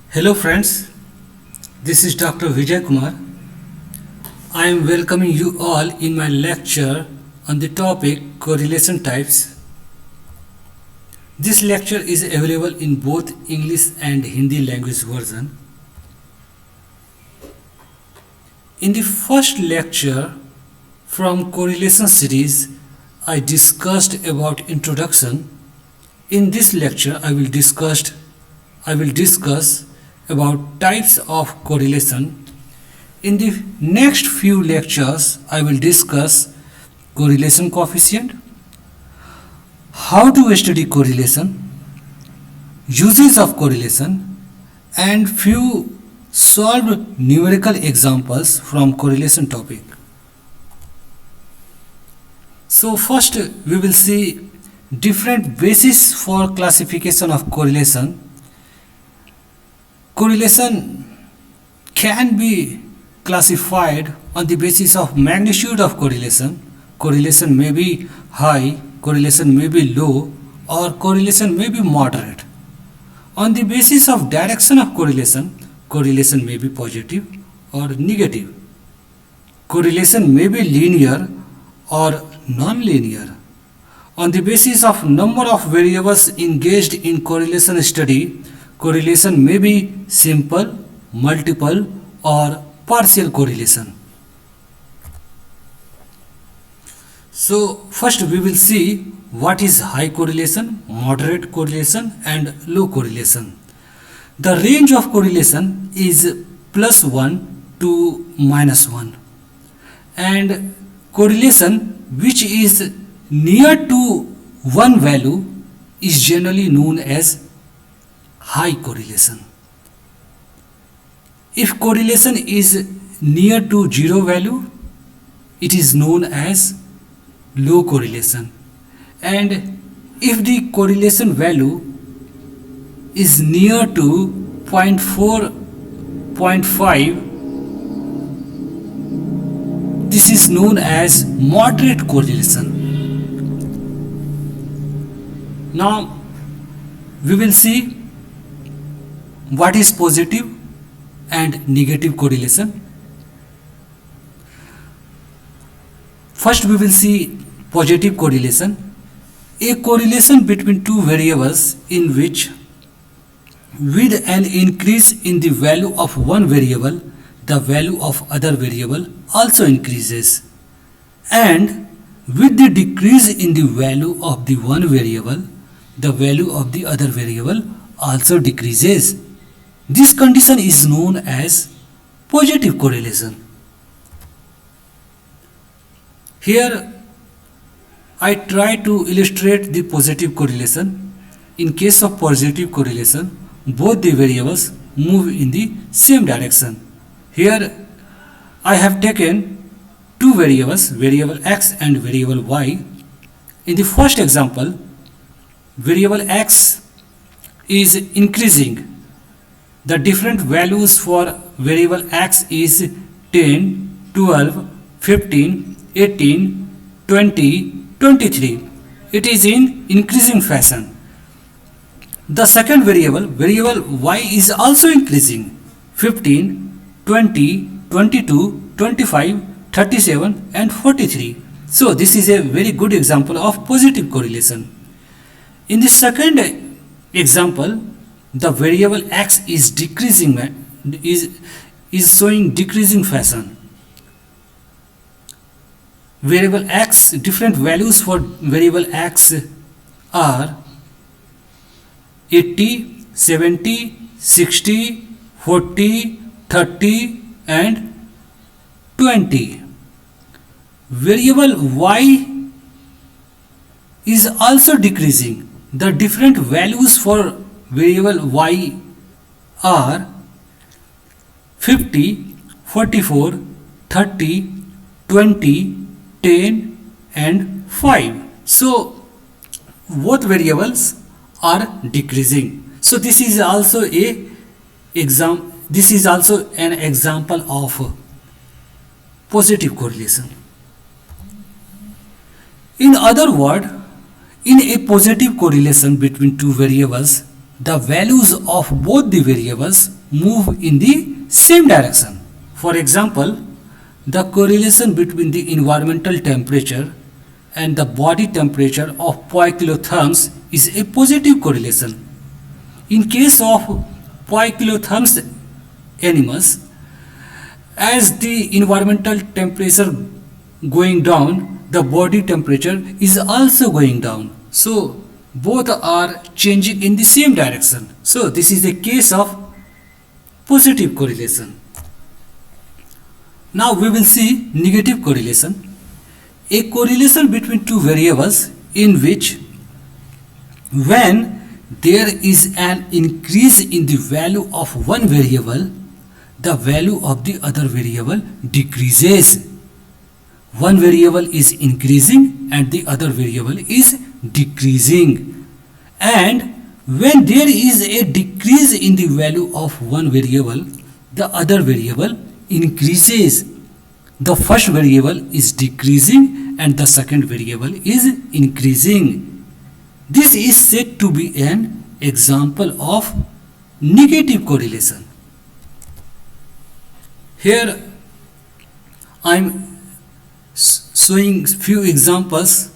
Hello friends, this is Dr. Vijay Kumar. I am welcoming you all in my lecture on the topic correlation types. This lecture is available in both English and Hindi language version. In the first lecture from correlation series, I discussed about introduction. In this lecture, I will discuss about types of correlation. In the next few lectures, I will discuss correlation coefficient, how to study correlation, uses of correlation, and few solved numerical examples from correlation topic. So first we will see different basis for classification of correlation. Correlation can be classified on the basis of magnitude of correlation. Correlation may be high, correlation may be low, or correlation may be moderate. On the basis of direction of correlation, correlation may be positive or negative. Correlation may be linear or non-linear. On the basis of number of variables engaged in correlation study, correlation may be simple, multiple, or partial correlation. So first we will see what is high correlation, moderate correlation, and low correlation. The range of correlation is +1 to -1, and correlation which is near to one value is generally known as high correlation. If correlation is near to zero value, it is known as low correlation, and if the correlation value is near to 0.4, 0.5, this is known as moderate correlation. Now we will see what is positive and negative correlation. First we will see positive correlation, a correlation between two variables in which with an increase in the value of one variable, the value of other variable also increases, and with the decrease in the value of the one variable, the value of the other variable also decreases. This condition is known as positive correlation. Here I try to illustrate the positive correlation. In case of positive correlation, both the variables move in the same direction. Here I have taken two variables, variable x and variable y. In the first example, variable x is increasing. The different values for variable x is 10, 12, 15, 18, 20, 23. It is in increasing fashion. The second variable y is also increasing. 15, 20, 22, 25, 37 and 43. So this is a very good example of positive correlation. In the second example, the variable x is decreasing, is showing decreasing fashion. Variable x, different values for variable x are 80, 70, 60, 40, 30 and 20. Variable y is also decreasing. The different values for variable y are 50, 44, 30, 20, 10 and 5. So both variables are decreasing. So this is also an example of positive correlation. In other words, in a positive correlation between two variables, the values of both the variables move in the same direction. For example, the correlation between the environmental temperature and the body temperature of poikilotherms is a positive correlation. In case of poikilotherms animals, as the environmental temperature going down, the body temperature is also going down. So both are changing in the same direction. So this is a case of positive correlation. Now we will see negative correlation. A correlation between two variables in which when there is an increase in the value of one variable, the value of the other variable decreases. One variable is increasing and the other variable is decreasing. And when there is a decrease in the value of one variable, the other variable increases. The first variable is decreasing and the second variable is increasing. This is said to be an example of negative correlation. Here I am showing few examples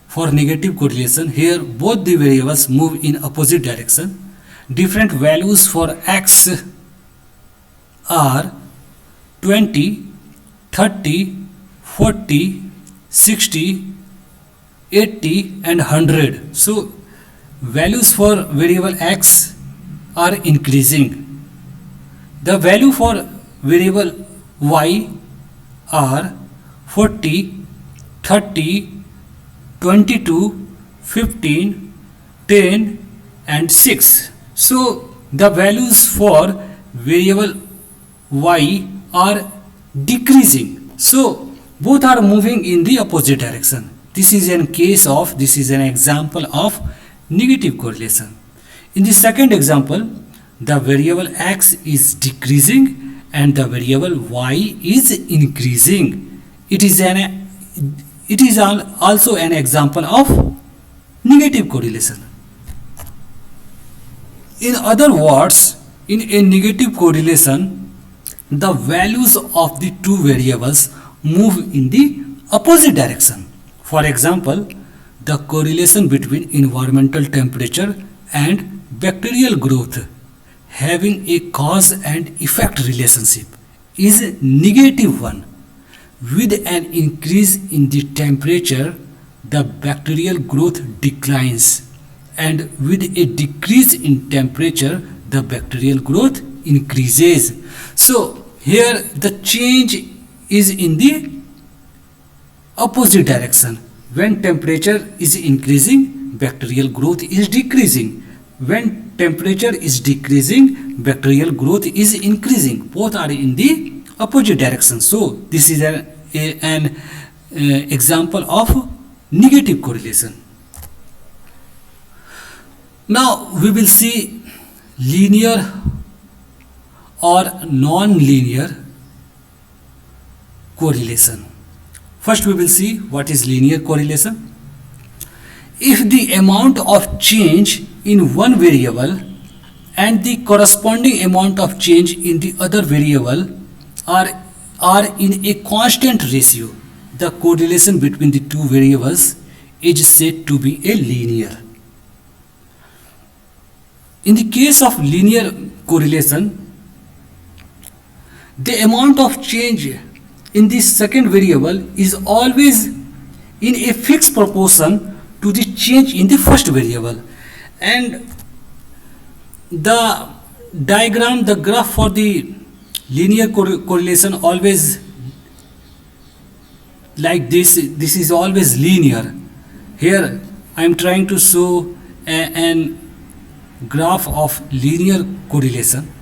for negative correlation. Here both the variables move in opposite direction. Different values for x are 20, 30, 40, 60, 80 and 100. So values for variable x are increasing. The value for variable y are 40, 30, 22, 15, 10 and 6. So the values for variable y are decreasing. So both are moving in the opposite direction. This is an example of negative correlation. In the second example, the variable x is decreasing and the variable y is increasing. It is also an example of negative correlation. In other words, in a negative correlation, the values of the two variables move in the opposite direction. For example, the correlation between environmental temperature and bacterial growth having a cause and effect relationship is a negative one. With an increase in the temperature, the bacterial growth declines, and with a decrease in temperature, the bacterial growth increases. So here the change is in the opposite direction. When temperature is increasing, bacterial growth is decreasing. When temperature is decreasing, bacterial growth is increasing. Both are in the opposite direction. So this is an example of negative correlation. Now we will see linear or non-linear correlation. First we will see what is linear correlation. If the amount of change in one variable and the corresponding amount of change in the other variable are in a constant ratio, the correlation between the two variables is said to be a linear. In the case of linear correlation, the amount of change in the second variable is always in a fixed proportion to the change in the first variable, and the diagram, the graph for the linear correlation always like this is always linear. Here I am trying to show an graph of linear correlation.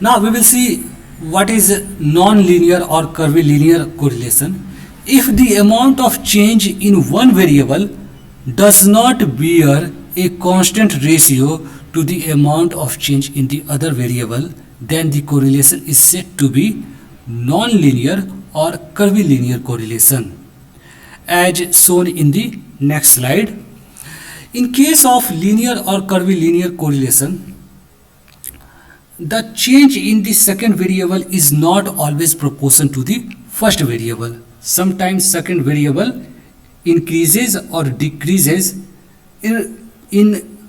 Now we will see what is non-linear or curvilinear correlation. If the amount of change in one variable does not bear a constant ratio to the amount of change in the other variable, then the correlation is said to be non-linear or curvilinear correlation, as shown in the next slide. In case of linear or curvilinear correlation, the change in the second variable is not always proportional to the first variable. Sometimes second variable increases or decreases in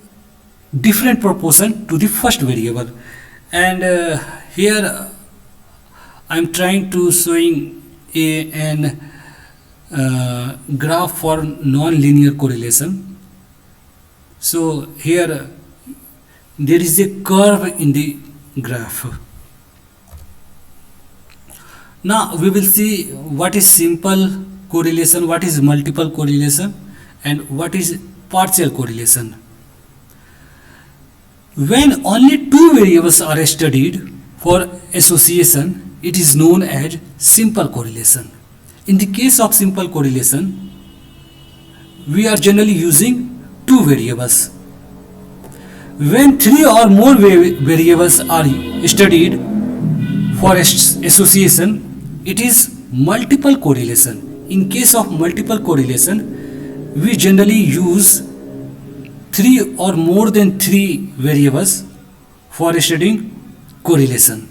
different proportion to the first variable. And here I am trying to showing an graph for non-linear correlation. So here there is a curve in the graph. Now we will see what is simple correlation, what is multiple correlation, and what is partial correlation. When only two variables are studied for association, it is known as simple correlation. In the case of simple correlation, we are generally using two variables. When three or more variables are studied for association, it is multiple correlation. In case of multiple correlation, we generally use three or more than three variables for studying correlation.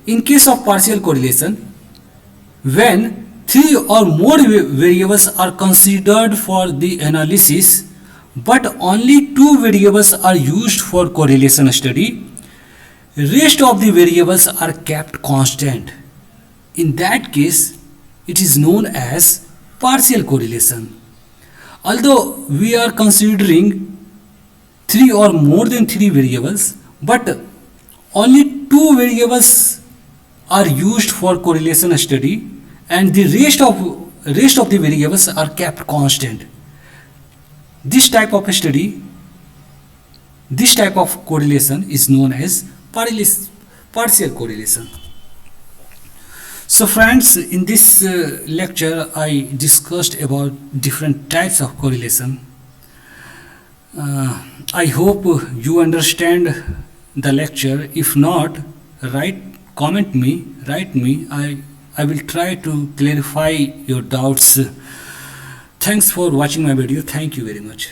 In case of partial correlation, when three or more variables are considered for the analysis, but only two variables are used for correlation study, rest of the variables are kept constant. In that case, it is known as partial correlation. Although we are considering three or more than three variables, but only two variables are used for correlation study, and the rest of the variables are kept constant. This type of study, this type of correlation is known as partial correlation. So friends, in this lecture I discussed about different types of correlation. I hope you understand the lecture. If not, write me. I will try to clarify your doubts. Thanks for watching my video. Thank you very much.